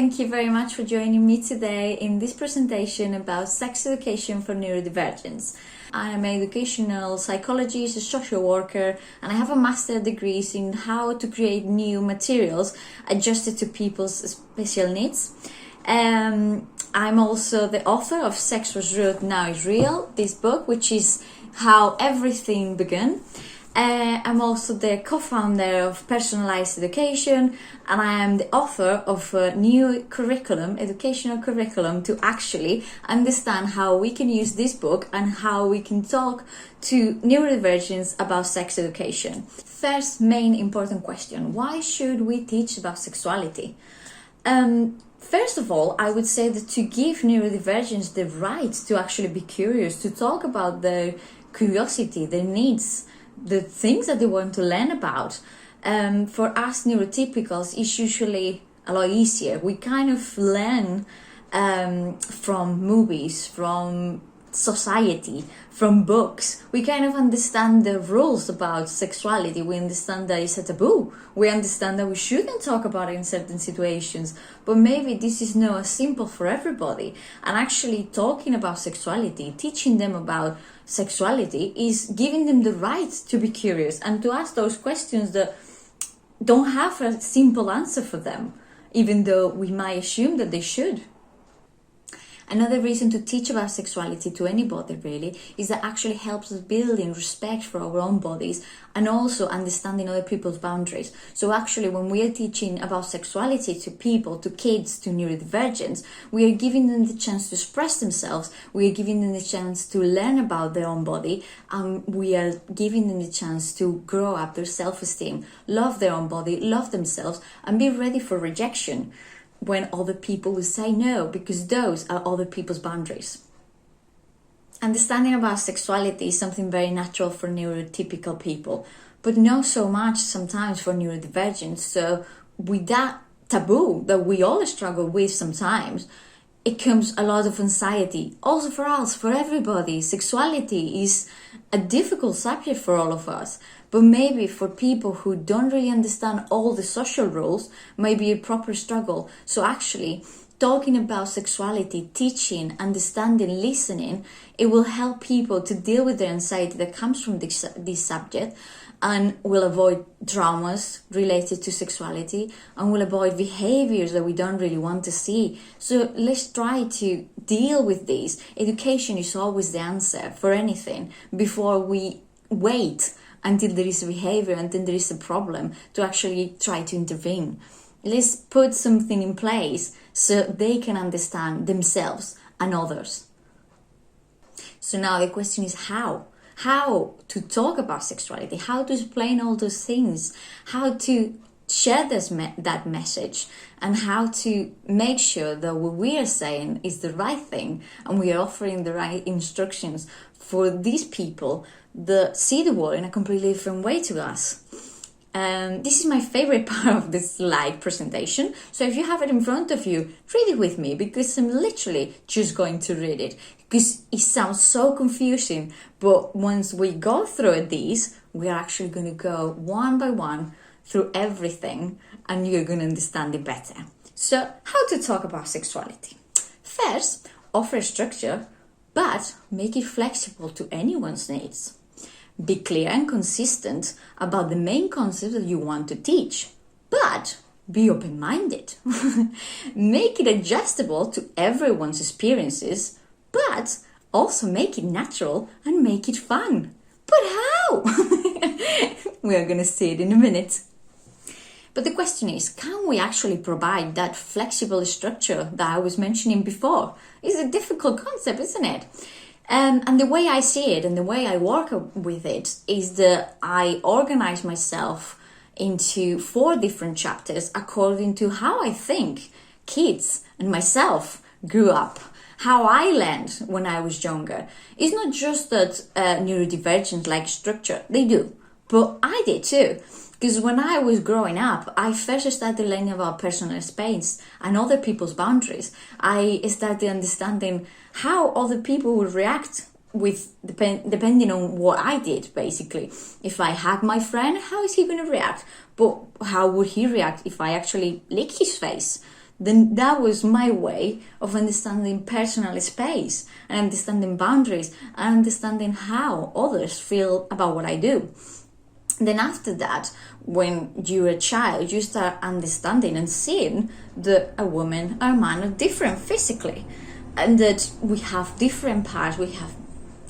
thank you very much for joining me today in this presentation about sex education for neurodivergents. I am an educational psychologist, a social worker, and I have a master's degree in how to create new materials adjusted to people's special needs. I'm also the author of Sex Was Rude, Now Is Real, this book, which is how everything began. I'm also the co-founder of Personalized Education, and I am the author of a new curriculum, educational curriculum, to actually understand how we can use this book and how we can talk to neurodivergents about sex education. First main important question, why should we teach about sexuality? First of all, I would say that to give neurodivergents the right to actually be curious, to talk about their curiosity, their needs, the things that they want to learn about. For us neurotypicals, it's usually a lot easier. We kind of learn from movies, from society, from books. We kind of understand the rules about sexuality. We understand that it's a taboo. We understand that we shouldn't talk about it in certain situations. But maybe this is not as simple for everybody. And actually talking about sexuality, teaching them about sexuality, is giving them the right to be curious and to ask those questions that don't have a simple answer for them, even though we might assume that they should. Another reason to teach about sexuality to anybody really is that actually helps us building respect for our own bodies and also understanding other people's boundaries. So actually when we are teaching about sexuality to people, to kids, to neurodivergents, we are giving them the chance to express themselves, we are giving them the chance to learn about their own body, and we are giving them the chance to grow up their self-esteem, love their own body, love themselves, and be ready for rejection when other people will say no, because those are other people's boundaries. Understanding about sexuality is something very natural for neurotypical people, but not so much sometimes for neurodivergents. So with that taboo that we all struggle with sometimes, it comes a lot of anxiety. Also for us, for everybody, sexuality is a difficult subject for all of us. But maybe for people who don't really understand all the social rules, maybe a proper struggle. So actually, talking about sexuality, teaching, understanding, listening, it will help people to deal with the anxiety that comes from this subject, and will avoid traumas related to sexuality, and will avoid behaviors that we don't really want to see. So let's try to deal with these. Education is always the answer for anything before we wait until there is a behavior, until there is a problem, to actually try to intervene. Let's put something in place so they can understand themselves and others. So now the question is how? How to talk about sexuality, how to explain all those things, how to share that message, and how to make sure that what we are saying is the right thing and we are offering the right instructions for these people that see the world in a completely different way to us. This is my favorite part of this slide presentation. So if you have it in front of you, read it with me, because I'm literally just going to read it, because it sounds so confusing. But once we go through these, we are actually going to go one by one through everything, and you're going to understand it better. So how to talk about sexuality? First, offer a structure, but make it flexible to anyone's needs. Be clear and consistent about the main concepts that you want to teach, but be open-minded. Make it adjustable to everyone's experiences, but also make it natural and make it fun. But how? We are going to see it in a minute. But the question is, can we actually provide that flexible structure that I was mentioning before? It's a difficult concept, isn't it? And the way I see it and the way I work with it is that I organize myself into 4 different chapters according to how I think kids and myself grew up, how I learned when I was younger. It's not just that neurodivergents like structure, they do, but I did too. Because when I was growing up, I first started learning about personal space and other people's boundaries. I started understanding how other people would react with depending on what I did, basically. If I hug my friend, how is he going to react? But how would he react if I actually lick his face? then that was my way of understanding personal space and understanding boundaries and understanding how others feel about what I do. Then after that, when you're a child, you start understanding and seeing that a woman or a man are different physically, and that we have different parts, we have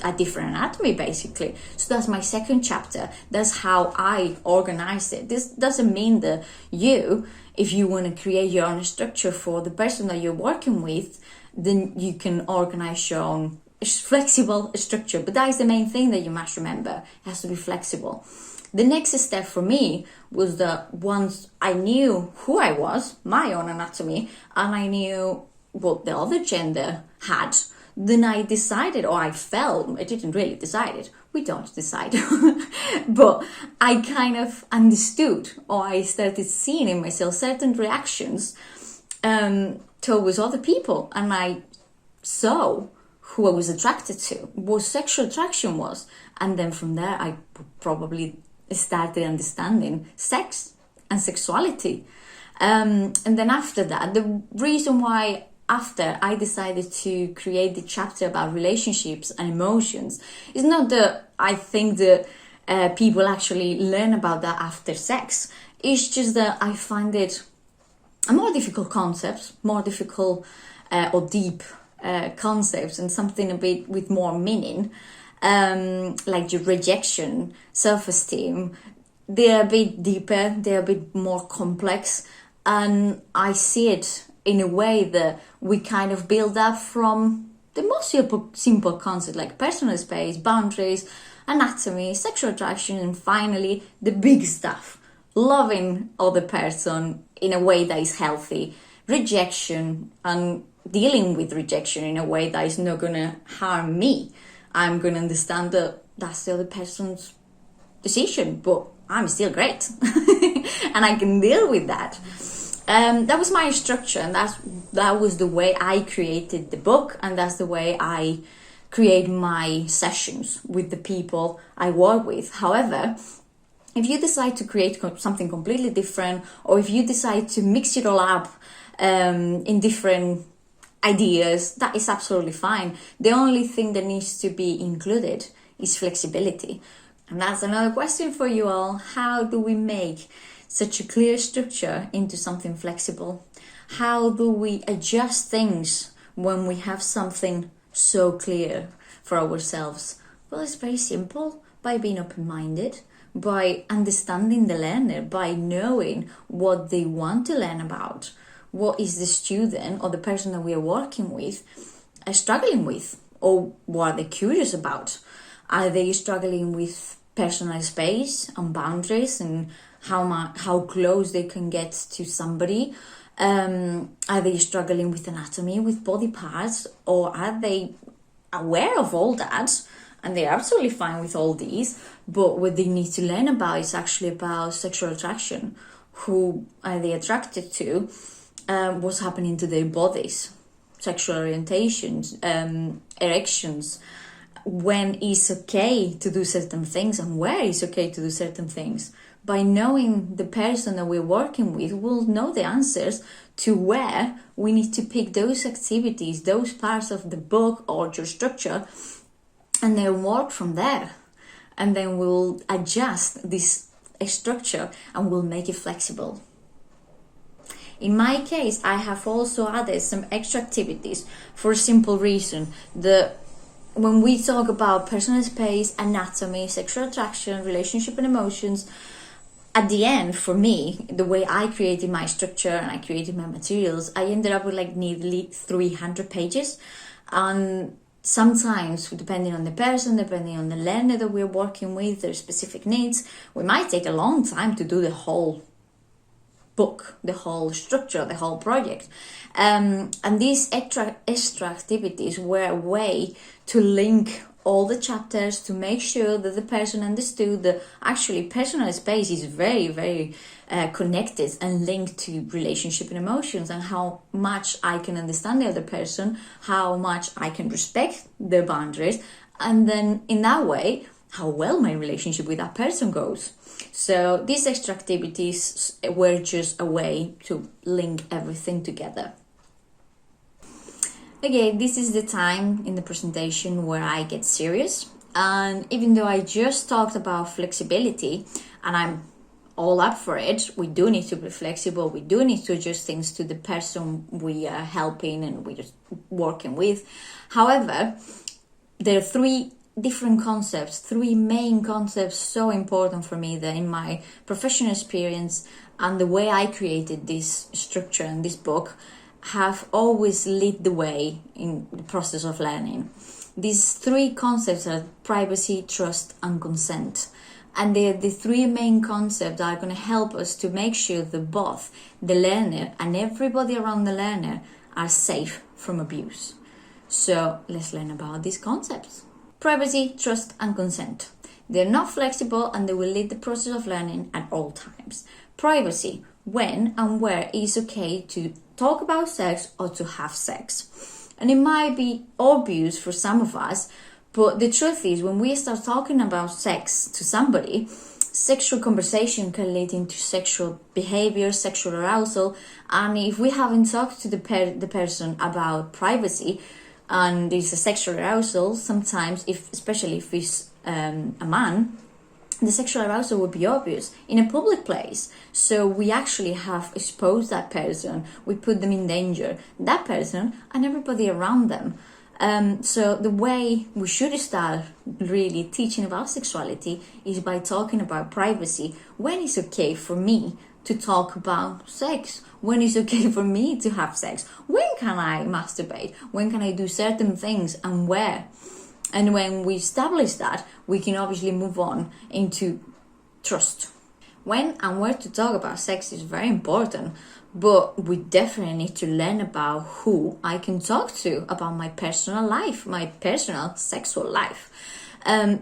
a different anatomy basically. So that's my second chapter. That's how I organized it. This doesn't mean that if you want to create your own structure for the person that you're working with, then you can organize your own flexible structure. But that is the main thing that you must remember. It has to be flexible. The next step for me was that once I knew who I was, my own anatomy, and I knew what the other gender had, then I decided, or I felt, I didn't really decide it, we don't decide, but I kind of understood, or I started seeing in myself certain reactions towards other people, and I saw who I was attracted to, what sexual attraction was, and then from there I probably started understanding sex and sexuality. And then after that, the reason why after I decided to create the chapter about relationships and emotions is not that I think that people actually learn about that after sex. It's just that I find it a more difficult concept, more difficult or deep concepts, and something a bit with more meaning. Like your rejection, self-esteem, they're a bit deeper, they're a bit more complex, and I see it in a way that we kind of build up from the most simple concept like personal space, boundaries, anatomy, sexual attraction, and finally the big stuff, loving other person in a way that is healthy, rejection, and dealing with rejection in a way that is not gonna harm me. I'm gonna understand that that's the other person's decision, but I'm still great and I can deal with that. That was my structure, and that was the way I created the book, and that's the way I create my sessions with the people I work with. However, if you decide to create something completely different, or if you decide to mix it all up in different ideas, that is absolutely fine. The only thing that needs to be included is flexibility. And that's another question for you all. How do we make such a clear structure into something flexible? How do we adjust things when we have something so clear for ourselves? Well, it's very simple. By being open-minded, by understanding the learner, by knowing what they want to learn about. What is the student or the person that we are working with struggling with, or what are they curious about? Are they struggling with personal space and boundaries and how close they can get to somebody? Are they struggling with anatomy, with body parts, or are they aware of all that and they're absolutely fine with all these, but what they need to learn about is actually about sexual attraction. Who are they attracted to? What's happening to their bodies, sexual orientations, erections, when it's okay to do certain things and where it's okay to do certain things. By knowing the person that we're working with, we'll know the answers to where we need to pick those activities, those parts of the book or your structure, and then work from there. And then we'll adjust this structure and we'll make it flexible. In my case, I have also added some extra activities for a simple reason. When we talk about personal space, anatomy, sexual attraction, relationship and emotions, at the end, for me, the way I created my structure and I created my materials, I ended up with like nearly 300 pages. And sometimes, depending on the person, depending on the learner that we're working with, their specific needs, we might take a long time to do the whole book, the whole structure, the whole project. And these extra activities were a way to link all the chapters to make sure that the person understood that actually personal space is very, very connected and linked to relationship and emotions, and how much I can understand the other person, how much I can respect their boundaries. And then in that way, how well my relationship with that person goes. So these extra activities were just a way to link everything together. Okay, this is the time in the presentation where I get serious. And even though I just talked about flexibility, and I'm all up for it, we do need to be flexible, we do need to adjust things to the person we are helping and we're working with. However, there are three different concepts, three main concepts so important for me that in my professional experience and the way I created this structure and this book have always led the way in the process of learning. These three concepts are privacy, trust, and consent. And they're the three main concepts that are going to help us to make sure that both the learner and everybody around the learner are safe from abuse. So let's learn about these concepts. Privacy, trust, and consent. They're not flexible and they will lead the process of learning at all times. Privacy, when and where it is okay to talk about sex or to have sex. And it might be obvious for some of us, but the truth is when we start talking about sex to somebody, sexual conversation can lead into sexual behavior, sexual arousal, and if we haven't talked to the person about privacy and there's a sexual arousal, sometimes, especially if it's a man, the sexual arousal would be obvious in a public place. So we actually have exposed that person, we put them in danger, that person and everybody around them. So the way we should start really teaching about sexuality is by talking about privacy. When it's okay for me to talk about sex? When it's okay for me to have sex? When can I masturbate? When can I do certain things and where? And when we establish that, we can obviously move on into trust. When and where to talk about sex is very important, but we definitely need to learn about who I can talk to about my personal life, my personal sexual life.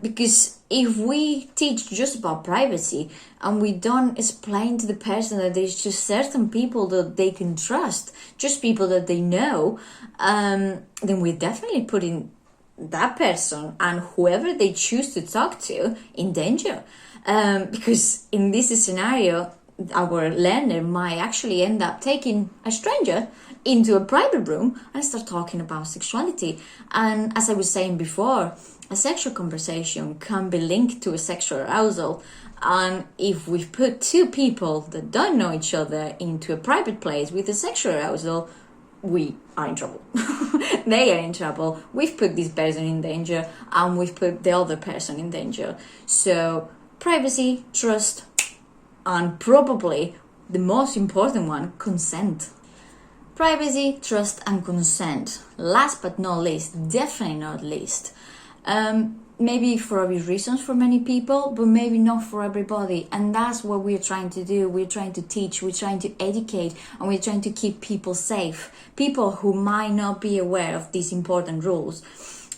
Because if we teach just about privacy and we don't explain to the person that there's just certain people that they can trust, just people that they know, then we're definitely putting that person and whoever they choose to talk to in danger. Because in this scenario, our learner might actually end up taking a stranger into a private room and start talking about sexuality. And as I was saying before, a sexual conversation can be linked to a sexual arousal. And if we put two people that don't know each other into a private place with a sexual arousal, we are in trouble. They are in trouble. We've put this person in danger and we've put the other person in danger. So privacy, trust, and probably the most important one, consent. Privacy, trust, and consent. Last but not least, definitely not least. Maybe for obvious reasons for many people, but maybe not for everybody. And that's what we're trying to do. We're trying to teach, we're trying to educate, and we're trying to keep people safe. People who might not be aware of these important rules.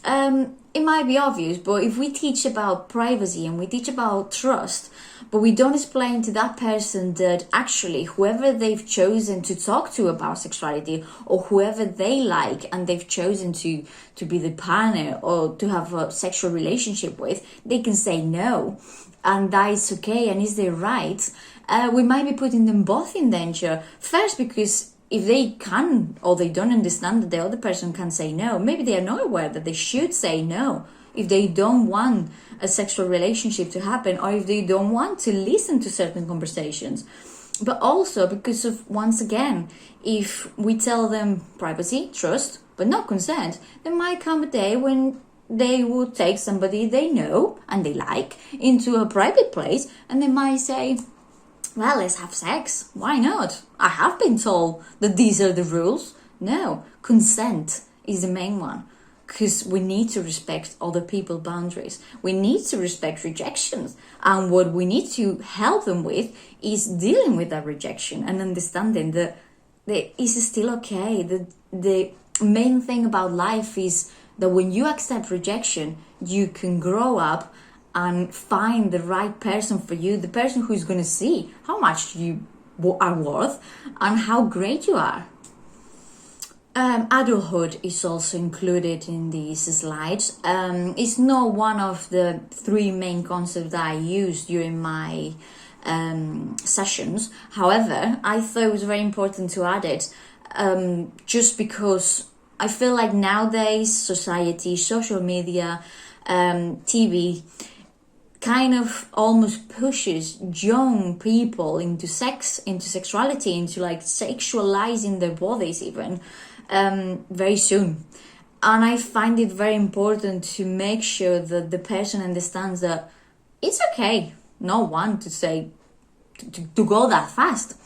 It might be obvious, but if we teach about privacy and we teach about trust, but we don't explain to that person that actually whoever they've chosen to talk to about sexuality or whoever they like and they've chosen to be the partner or to have a sexual relationship with, they can say no. And that is okay and is their right. We might be putting them both in danger. First, because if they can or they don't understand that the other person can say no, maybe they are not aware that they should say no if they don't want a sexual relationship to happen or if they don't want to listen to certain conversations. But also because of, once again, if we tell them privacy, trust, but not consent, there might come a day when they will take somebody they know and they like into a private place and they might say, well, let's have sex. Why not? I have been told that these are the rules. No, consent is the main one. Because we need to respect other people's boundaries. We need to respect rejections. And what we need to help them with is dealing with that rejection and understanding that it's still okay. The main thing about life is that when you accept rejection, you can grow up and find the right person for you, the person who's going to see how much you are worth and how great you are. Adulthood is also included in these slides. It's not one of the three main concepts that I use during my sessions. However, I thought it was very important to add it, just because I feel like nowadays society, social media, TV kind of almost pushes young people into sex, into sexuality, into like sexualizing their bodies even very soon. And I find it very important to make sure that the person understands that it's okay not want to say to go that fast.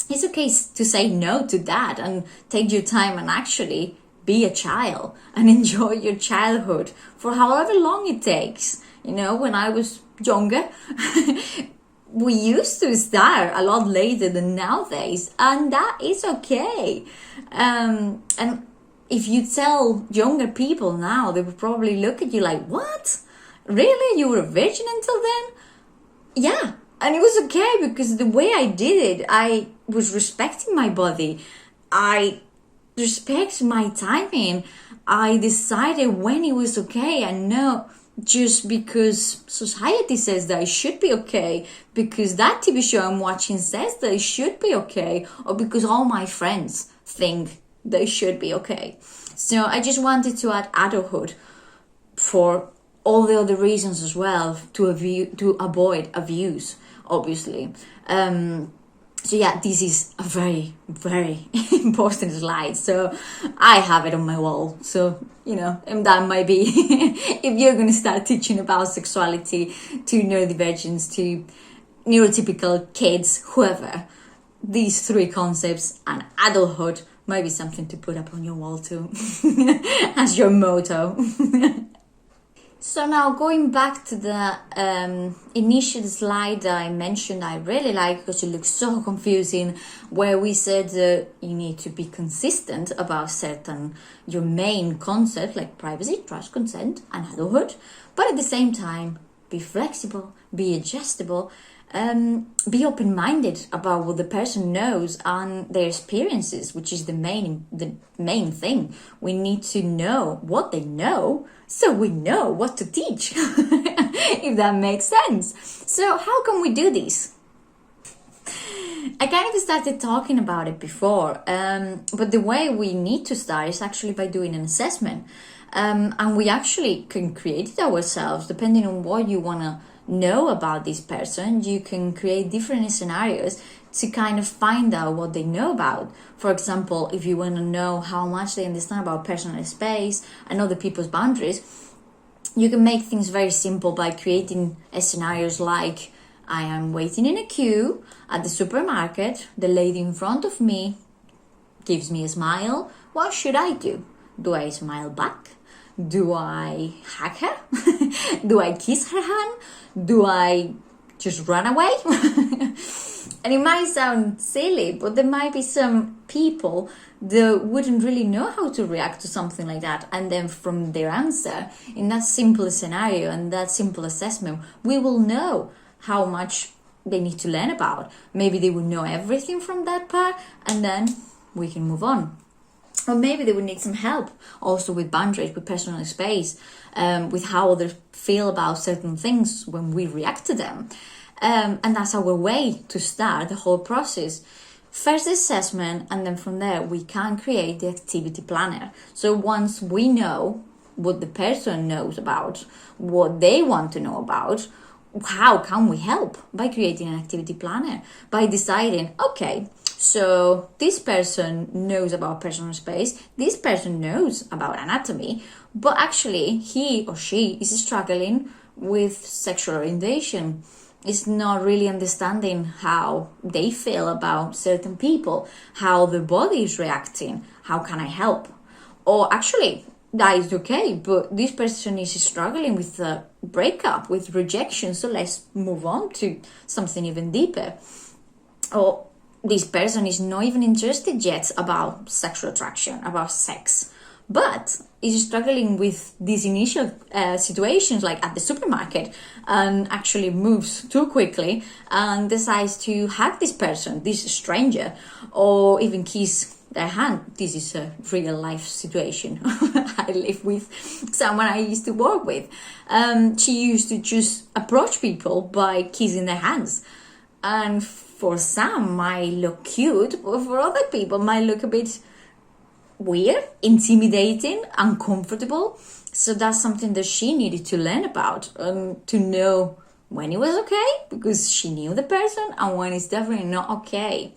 It's okay to say no to that and take your time and actually be a child and enjoy your childhood for however long it takes. You know, when I was younger, we used to start a lot later than nowadays, and that is okay. And if you tell younger people now, they would probably look at you like, what? Really? You were a virgin until then? Yeah. And it was okay because the way I did it, I was respecting my body. I respect my timing. I decided when it was okay, and no just because society says that it should be okay, because that TV show I'm watching says that it should be okay, or because all my friends think they should be okay. So I just wanted to add adulthood for all the other reasons as well, to avoid abuse, obviously. So yeah, this is a very, very important slide. So I have it on my wall. So, you know, and that might be, if you're going to start teaching about sexuality to neurodivergents, to neurotypical kids, whoever, these three concepts and adulthood might be something to put up on your wall too, as your motto. So now going back to the initial slide that I mentioned, I really like because it looks so confusing, where we said you need to be consistent about your main concepts like privacy, trust, consent, and adulthood, but at the same time, be flexible, be adjustable, be open-minded about what the person knows and their experiences, which is the main thing. We need to know what they know, so we know what to teach, if that makes sense. So how can we do this? I kind of started talking about it before, but the way we need to start is actually by doing an assessment. And we actually can create it ourselves, depending on what you want to know about this person. You can create different scenarios to kind of find out what they know about. For example, if you want to know how much they understand about personal space and other people's boundaries, you can make things very simple by creating scenarios like, I am waiting in a queue at the supermarket, the lady in front of me gives me a smile, what should I do? Do I smile back? Do I hug her? Do I kiss her hand? Do I just run away? And it might sound silly, but there might be some people that wouldn't really know how to react to something like that. And then from their answer, in that simple scenario and that simple assessment, we will know how much they need to learn about. Maybe they will know everything from that part, and then we can move on. Or maybe they would need some help also with boundaries, with personal space, with how others feel about certain things when we react to them. And that's our way to start the whole process. First assessment, and then from there we can create the activity planner. So once we know what the person knows about, what they want to know about, how can we help? By creating an activity planner, by deciding, okay, so this person knows about personal space, this person knows about anatomy, but actually he or she is struggling with sexual orientation, is not really understanding how they feel about certain people, how the body is reacting, how can I help? Or actually, that is okay, but this person is struggling with a breakup, with rejection, so let's move on to something even deeper. Or this person is not even interested yet about sexual attraction, about sex, but is struggling with these initial situations like at the supermarket, and actually moves too quickly and decides to hug this person, this stranger, or even kiss their hand. This is a real life situation. I live with someone I used to work with. She used to just approach people by kissing their hands. And for some might look cute, but for other people might look a bit weird, intimidating, uncomfortable. So that's something that she needed to learn about, to know when it was okay, because she knew the person, and when it's definitely not okay.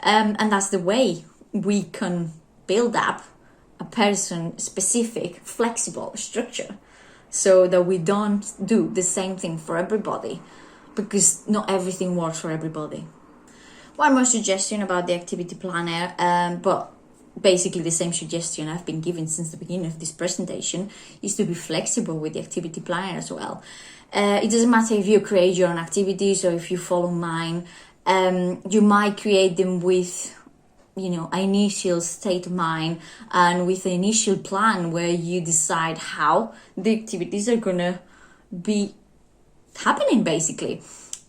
And that's the way we can build up a person-specific, flexible structure, so that we don't do the same thing for everybody, because not everything works for everybody. One more suggestion about the activity planner, but basically the same suggestion I've been given since the beginning of this presentation, is to be flexible with the activity planner as well. It doesn't matter if you create your own activities or if you follow mine. You might create them with, an initial state of mind and with an initial plan where you decide how the activities are gonna be happening, basically.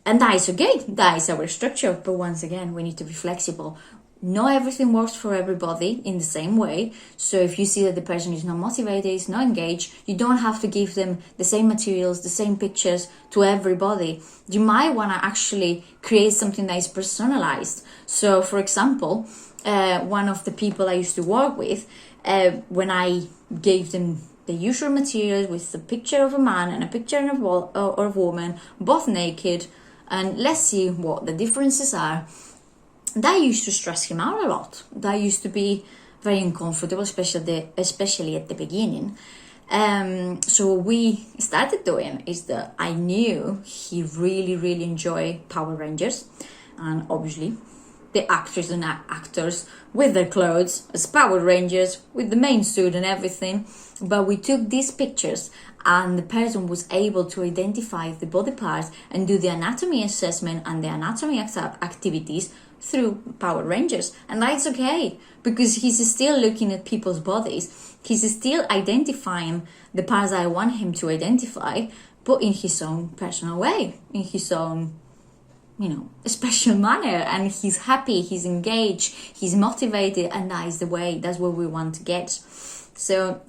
And that is okay, that is our structure. But once again, we need to be flexible. Not everything works for everybody in the same way. So if you see that the person is not motivated, is not engaged, you don't have to give them the same materials, the same pictures to everybody. You might want to actually create something that is personalized. So for example, one of the people I used to work with, when I gave them the usual materials with a picture of a man and a picture of a woman, both naked, and let's see what the differences are, that used to stress him out a lot. That used to be very uncomfortable, especially at the beginning. So what we started doing is that I knew he really enjoyed Power Rangers, and obviously the actors and actors with their clothes as Power Rangers, with the main suit and everything. But we took these pictures, and the person was able to identify the body parts and do the anatomy assessment and the anatomy activities through Power Rangers. And that's okay, because he's still looking at people's bodies. He's still identifying the parts I want him to identify, but in his own personal way, in his own, a special manner. And he's happy, he's engaged, he's motivated, and that is the way, that's what we want to get. So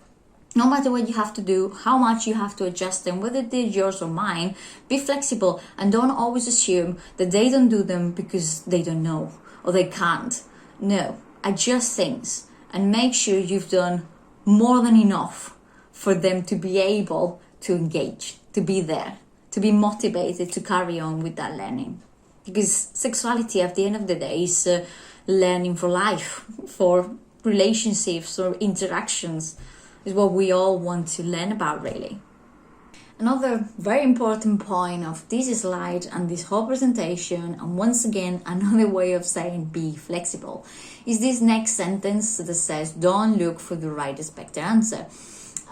no matter what you have to do, how much you have to adjust them, whether they're yours or mine, be flexible and don't always assume that they don't do them because they don't know or they can't. No, adjust things and make sure you've done more than enough for them to be able to engage, to be there, to be motivated to carry on with that learning. Because sexuality at the end of the day is learning for life, for relationships or interactions, is what we all want to learn about, really. Another very important point of this slide and this whole presentation, and once again another way of saying be flexible, is this next sentence that says don't look for the right expected answer.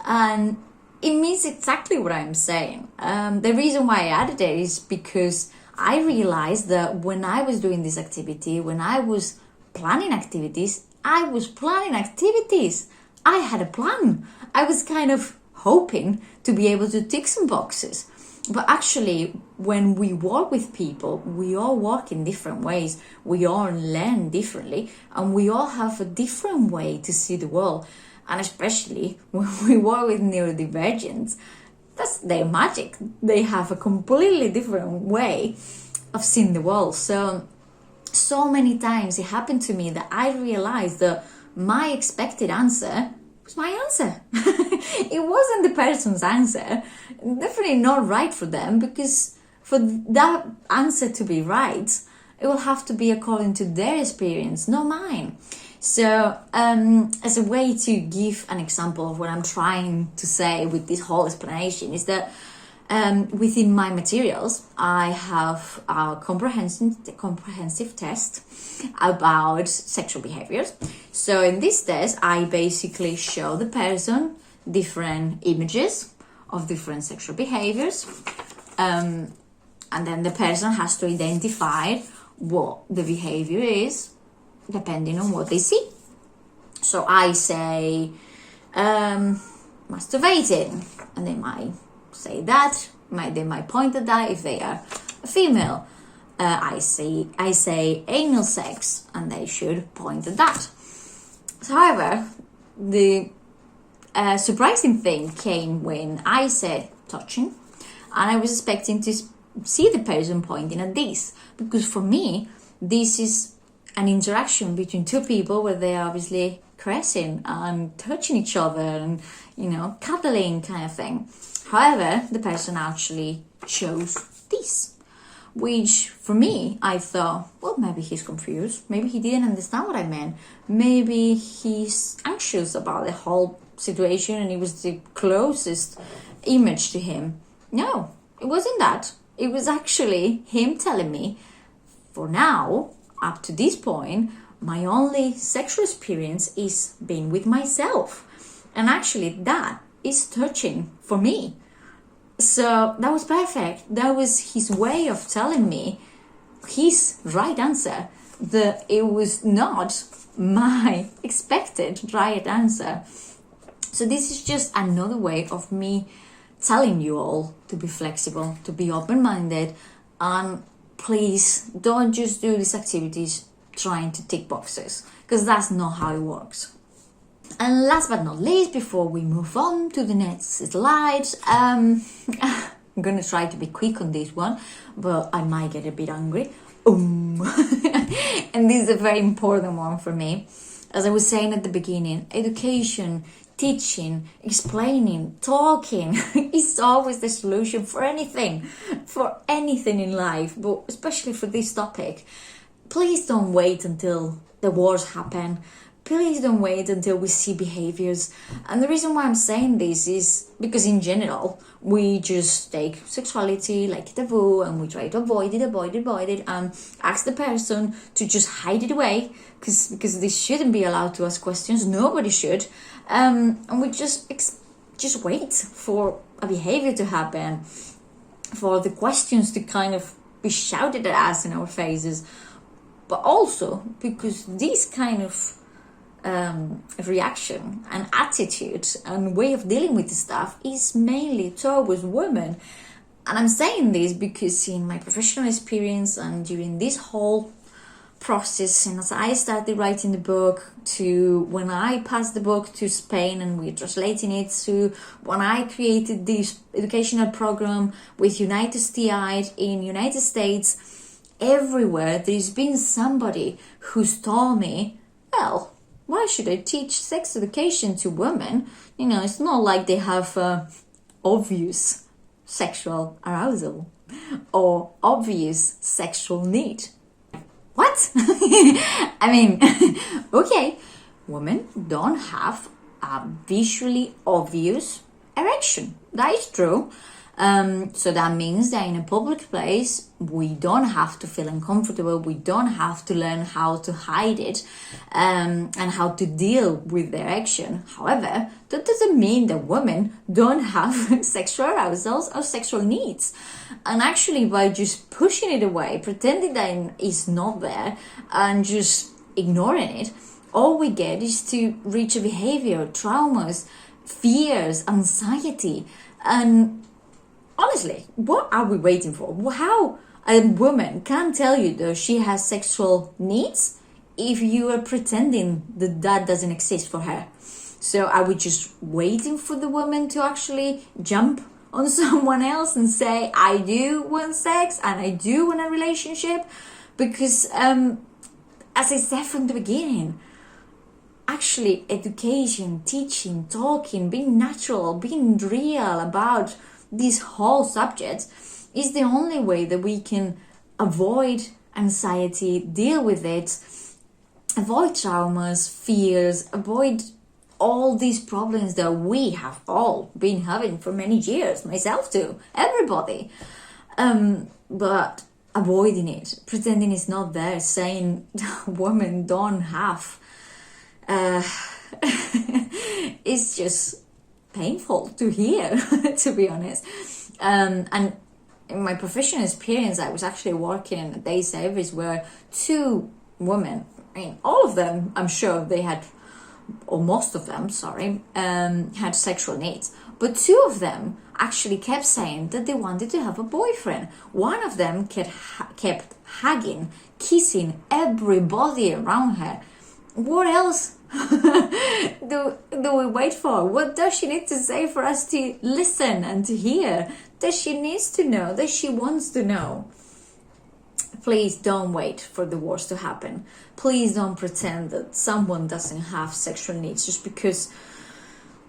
And it means exactly what I'm saying. The reason why I added it is because I realized that when I was doing this activity, when I was planning activities, I had a plan. I was kind of hoping to be able to tick some boxes. But actually, when we work with people, we all work in different ways. We all learn differently, and we all have a different way to see the world. And especially when we work with neurodivergents, that's their magic. They have a completely different way of seeing the world. So many times it happened to me that I realized that my expected answer was my answer. It wasn't the person's answer. Definitely not right for them, because for that answer to be right, it will have to be according to their experience, not mine. So as a way to give an example of what I'm trying to say with this whole explanation is that within my materials, I have a comprehensive test about sexual behaviors. So in this test, I basically show the person different images of different sexual behaviors. And then the person has to identify what the behavior is, depending on what they see. So I say masturbating, and they might say that, they might point at that if they are a female. I say anal sex, and they should point at that. However, the surprising thing came when I said touching, and I was expecting to see the person pointing at this, because for me, this is an interaction between two people where they are obviously caressing and touching each other and, cuddling kind of thing. However, the person actually chose this, which for me, I thought, well, maybe he's confused. Maybe he didn't understand what I meant. Maybe he's anxious about the whole situation and it was the closest image to him. No, it wasn't that. It was actually him telling me, for now, up to this point, my only sexual experience is being with myself. And actually that is touching for me. So that was perfect. That was his way of telling me his right answer, that it was not my expected right answer. So this is just another way of me telling you all to be flexible, to be open-minded, and please don't just do these activities trying to tick boxes, because that's not how it works. And last but not least, before we move on to the next slide, I'm going to try to be quick on this one, but I might get a bit angry. And this is a very important one for me. As I was saying at the beginning, education, teaching, explaining, talking is always the solution for anything in life, but especially for this topic. Please don't wait until the wars happen. Please don't wait until we see behaviors. And the reason why I'm saying this is because in general, we just take sexuality like a taboo and we try to avoid it, and ask the person to just hide it away, because they shouldn't be allowed to ask questions. Nobody should. And we just wait for a behavior to happen, for the questions to kind of be shouted at us in our faces. But also because this kind of reaction and attitude and way of dealing with the stuff is mainly towards women. And I'm saying this because in my professional experience and during this whole process, and as I started writing the book, to when I passed the book to Spain and we're translating it, to when I created this educational program with United STI in United States, everywhere there's been somebody who's told me, well, why should I teach sex education to women? It's not like they have obvious sexual arousal or obvious sexual need. What? I mean, okay, women don't have a visually obvious erection. That is true. So that means that in a public place, we don't have to feel uncomfortable. We don't have to learn how to hide it and how to deal with the erection. However, that doesn't mean that women don't have sexual arousals or sexual needs. And actually, by just pushing it away, pretending that it's not there, and just ignoring it, all we get is to reach a behavior, traumas, fears, anxiety, and honestly, what are we waiting for? How a woman can tell you that she has sexual needs if you are pretending that that doesn't exist for her? So are we just waiting for the woman to actually jump on someone else and say, I do want sex and I do want a relationship? Because as I said from the beginning, actually education, teaching, talking, being natural, being real about this whole subject is the only way that we can avoid anxiety, deal with it, avoid traumas, fears, avoid all these problems that we have all been having for many years, myself too, everybody. But avoiding it, pretending it's not there, saying women don't have, it's just painful to hear, to be honest. And in my professional experience, I was actually working in a day service where two women, I mean, all of them, I'm sure they had, or most of them, had sexual needs. But two of them actually kept saying that they wanted to have a boyfriend. One of them kept hugging, kissing everybody around her. What else do we wait for? What does she need to say for us to listen and to hear? Does she needs to know? Does she wants to know? Please don't wait for the worst to happen. Please don't pretend that someone doesn't have sexual needs just because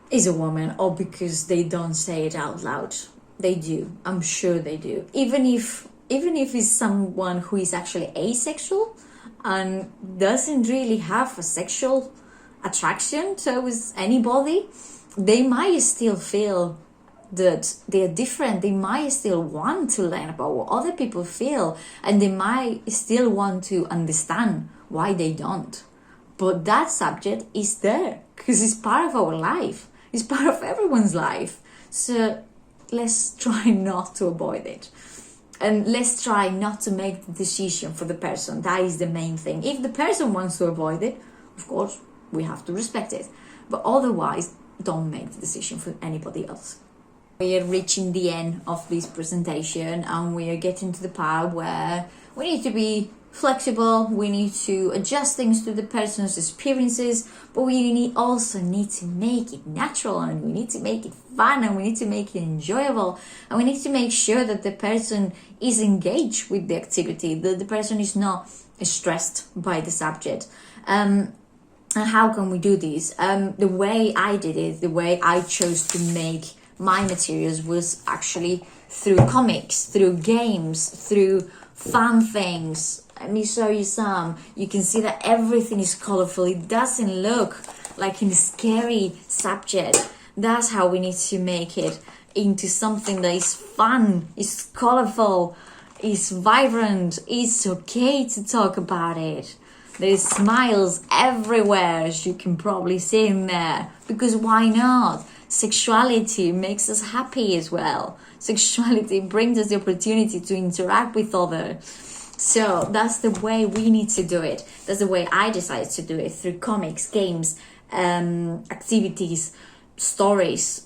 is a woman or because they don't say it out loud. They do. I'm sure they do. Even if it's someone who is actually asexual and doesn't really have a sexual attraction towards anybody, they might still feel that they're different. They might still want to learn about what other people feel, and they might still want to understand why they don't. But that subject is there because it's part of our life. It's part of everyone's life. So let's try not to avoid it. And let's try not to make the decision for the person. That is the main thing. If the person wants to avoid it, of course, we have to respect it. But otherwise, don't make the decision for anybody else. We are reaching the end of this presentation and we are getting to the part where we need to be flexible, we need to adjust things to the person's experiences, but we also need to make it natural, and we need to make it fun, and we need to make it enjoyable, and we need to make sure that the person is engaged with the activity, that the person is not stressed by the subject. And how can we do this? The way I did it, the way I chose to make my materials was actually through comics, through games, through fun things. Let me show you some. You can see that everything is colorful. It doesn't look like a scary subject. That's how we need to make it into something that is fun, is colorful, is vibrant. It's okay to talk about it. There's smiles everywhere, as you can probably see in there. Because why not? Sexuality makes us happy as well. Sexuality brings us the opportunity to interact with others. So that's the way we need to do it. That's the way I decided to do it, through comics, games, activities, stories,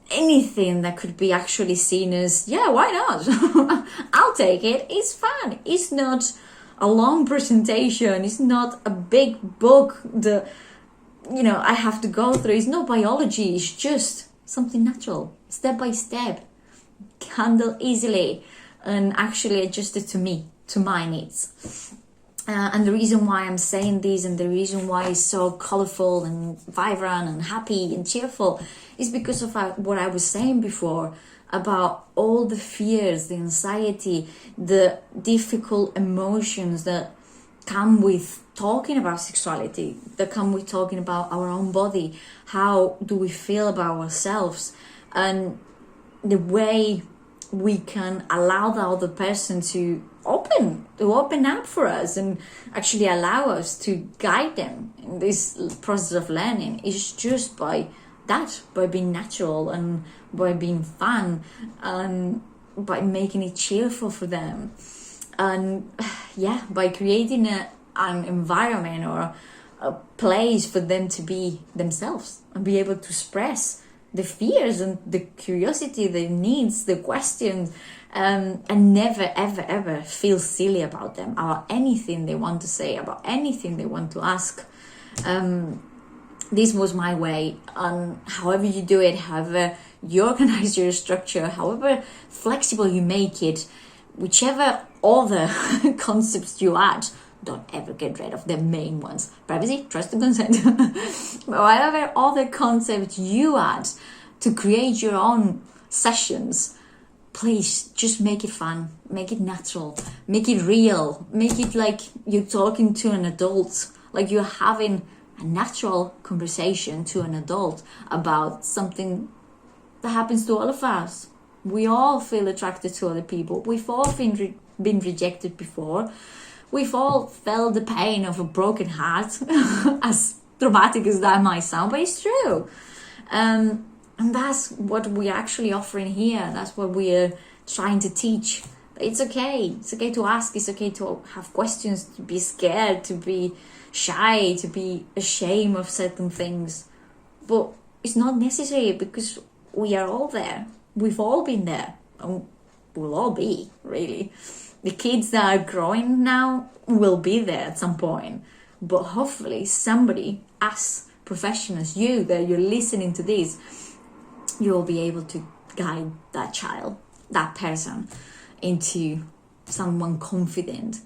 anything that could be actually seen as, yeah, why not? I'll take it. It's fun. It's not a long presentation. It's not a big book that, I have to go through. It's not biology. It's just something natural, step by step, handle easily, and actually adjusted to me, to my needs. And the reason why I'm saying this, and the reason why it's so colorful and vibrant and happy and cheerful, is because of what I was saying before about all the fears, the anxiety, the difficult emotions that come with talking about sexuality, that come with talking about our own body. How do we feel about ourselves? And the way we can allow the other person to open up for us and actually allow us to guide them in this process of learning is just by being natural and by being fun and by making it cheerful for them, and by creating an environment or a place for them to be themselves and be able to express the fears and the curiosity, the needs, the questions, and never, ever, ever feel silly about them, about anything they want to say, about anything they want to ask. This was my way, and however you do it, however you organize your structure, however flexible you make it, whichever other concepts you add, don't ever get rid of the main ones. Privacy, trust and consent. But whatever other concepts you add to create your own sessions, please just make it fun, make it natural, make it real, make it like you're talking to an adult, like you're having a natural conversation to an adult about something that happens to all of us. We all feel attracted to other people. We've all been rejected before. We've all felt the pain of a broken heart, as dramatic as that might sound, but it's true. And that's what we're actually offering here. That's what we're trying to teach. It's okay. It's okay to ask. It's okay to have questions, to be scared, to be shy, to be ashamed of certain things. But it's not necessary, because we are all there. We've all been there. And we'll all be, really. The kids that are growing now will be there at some point. but hopefully somebody, us professionals, you that you're listening to this, you'll be able to guide that child, that person, into someone confident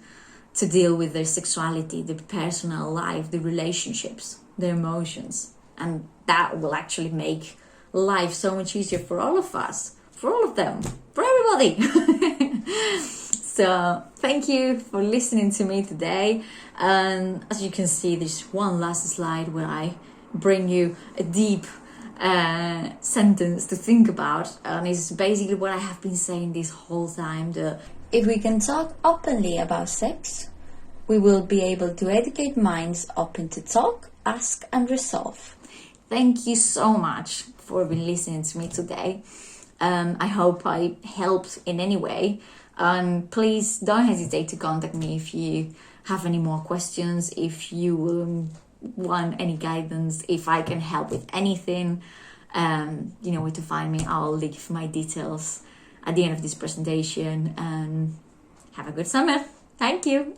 to deal with their sexuality, their personal life, their relationships, their emotions. And that will actually make life so much easier for all of us, for all of them, for everybody. So thank you for listening to me today. And as you can see, there's one last slide where I bring you a deep sentence to think about, and it's basically what I have been saying this whole time, that if we can talk openly about sex, we will be able to educate minds open to talk, ask and resolve. Thank you so much for being listening to me today. I hope I helped in any way, and please don't hesitate to contact me if you have any more questions, if you want any guidance, if I can help with anything. You know where to find me. I'll leave my details at the end of this presentation, and have a good summer. Thank you.